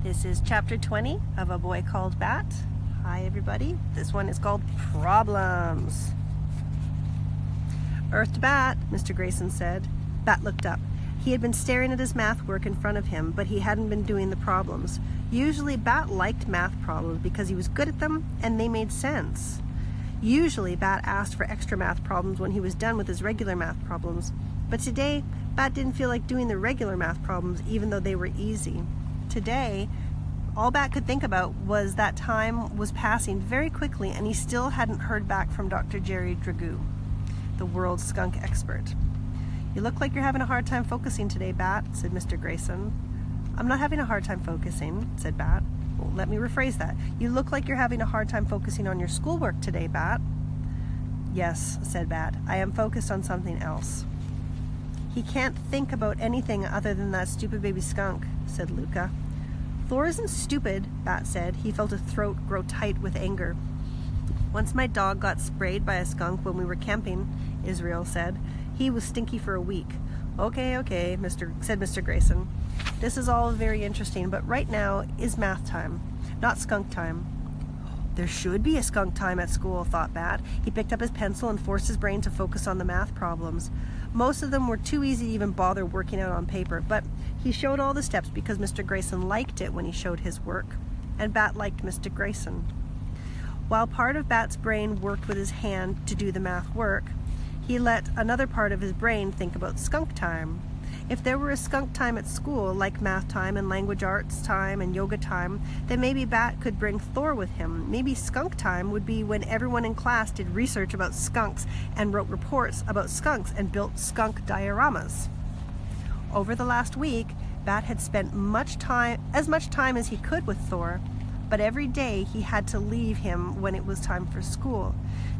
This is chapter 20 of A Boy Called Bat. Hi everybody, this one is called Problems. Earth to Bat, Mr. Grayson said. Bat looked up. He had been staring at his math work in front of him, but he hadn't been doing the problems. Usually Bat liked math problems because he was good at them and they made sense. Usually Bat asked for extra math problems when he was done with his regular math problems. But today, Bat didn't feel like doing the regular math problems even though they were easy. Today, all Bat could think about was that time was passing very quickly and he still hadn't heard back from Dr. Jerry Dragoo, the world's skunk expert. "You look like you're having a hard time focusing today, Bat," said Mr. Grayson. "I'm not having a hard time focusing," said Bat. "Well, let me rephrase that. You look like you're having a hard time focusing on your schoolwork today, Bat." "Yes," said Bat. "I am focused on something else." "He can't think about anything other than that stupid baby skunk," said Luca. "Thor isn't stupid," Bat said. He felt his throat grow tight with anger. "Once my dog got sprayed by a skunk when we were camping," Israel said. "He was stinky for a week." Okay, said Mr. Grayson. "This is all very interesting, but right now is math time, not skunk time." There should be a skunk time at school, thought Bat. He picked up his pencil and forced his brain to focus on the math problems. Most of them were too easy to even bother working out on paper, but he showed all the steps because Mr. Grayson liked it when he showed his work, and Bat liked Mr. Grayson. While part of Bat's brain worked with his hand to do the math work, he let another part of his brain think about skunk time. If there were a skunk time at school, like math time and language arts time and yoga time, then maybe Bat could bring Thor with him. Maybe skunk time would be when everyone in class did research about skunks and wrote reports about skunks and built skunk dioramas. Over the last week, Bat had spent as much time as he could with Thor, but every day he had to leave him when it was time for school.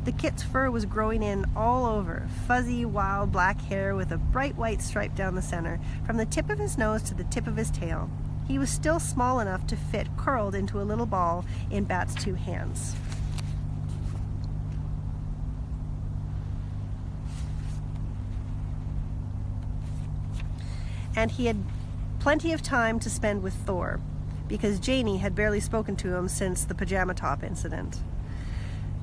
The kit's fur was growing in all over, fuzzy, wild black hair with a bright white stripe down the center, from the tip of his nose to the tip of his tail. He was still small enough to fit curled into a little ball in Bat's two hands. And he had plenty of time to spend with Thor, because Janie had barely spoken to him since the pajama top incident.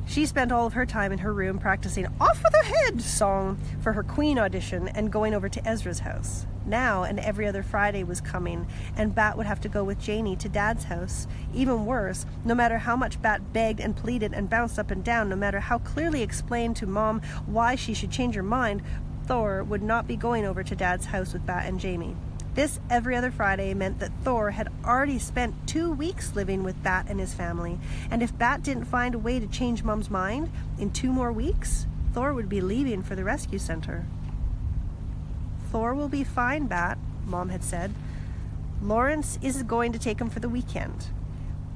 She spent all of her time in her room practicing "Off with Her Head" song for her Queen audition and going over to Ezra's house. Now and every other Friday was coming, and Bat would have to go with Janie to Dad's house. Even worse, no matter how much Bat begged and pleaded and bounced up and down, no matter how clearly explained to Mom why she should change her mind, Thor would not be going over to Dad's house with Bat and Jamie. This every other Friday meant that Thor had already spent 2 weeks living with Bat and his family, and if Bat didn't find a way to change Mom's mind in 2 more weeks, Thor would be leaving for the rescue center. "Thor will be fine, Bat," Mom had said. "Lawrence is going to take him for the weekend."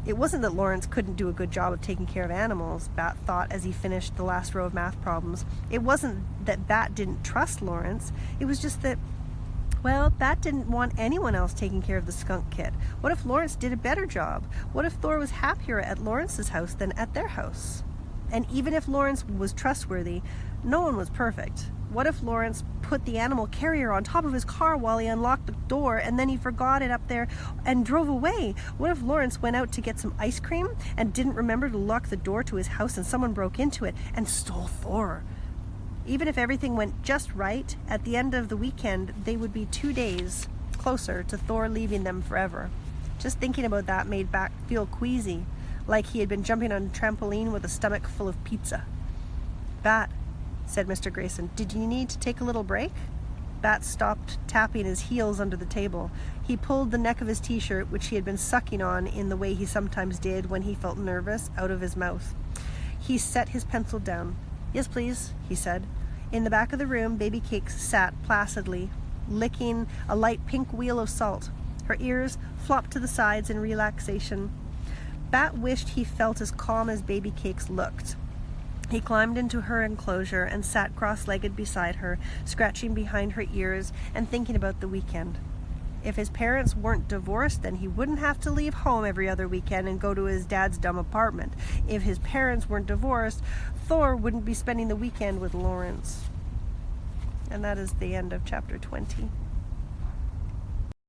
It wasn't that Lawrence couldn't do a good job of taking care of animals, Bat thought as he finished the last row of math problems. It wasn't that Bat didn't trust Lawrence, it was just that, well, Bat didn't want anyone else taking care of the skunk kit. What if Lawrence did a better job? What if Thor was happier at Lawrence's house than at their house? And even if Lawrence was trustworthy, no one was perfect. What if Lawrence put the animal carrier on top of his car while he unlocked the door and then he forgot it up there and drove away? What if Lawrence went out to get some ice cream and didn't remember to lock the door to his house and someone broke into it and stole Thor? Even if everything went just right, at the end of the weekend, they would be 2 days closer to Thor leaving them forever. Just thinking about that made Bat feel queasy, like he had been jumping on a trampoline with a stomach full of pizza. "Bat," said Mr. Grayson, "did you need to take a little break?" Bat stopped tapping his heels under the table. He pulled the neck of his t-shirt, which he had been sucking on in the way he sometimes did when he felt nervous, out of his mouth. He set his pencil down. "Yes, please," he said. In the back of the room, Baby Cakes sat placidly, licking a light pink wheel of salt. Her ears flopped to the sides in relaxation. Bat wished he felt as calm as Baby Cakes looked. He climbed into her enclosure and sat cross-legged beside her, scratching behind her ears and thinking about the weekend. If his parents weren't divorced, then he wouldn't have to leave home every other weekend and go to his dad's dumb apartment. If his parents weren't divorced, Thor wouldn't be spending the weekend with Lawrence. And that is the end of chapter 20.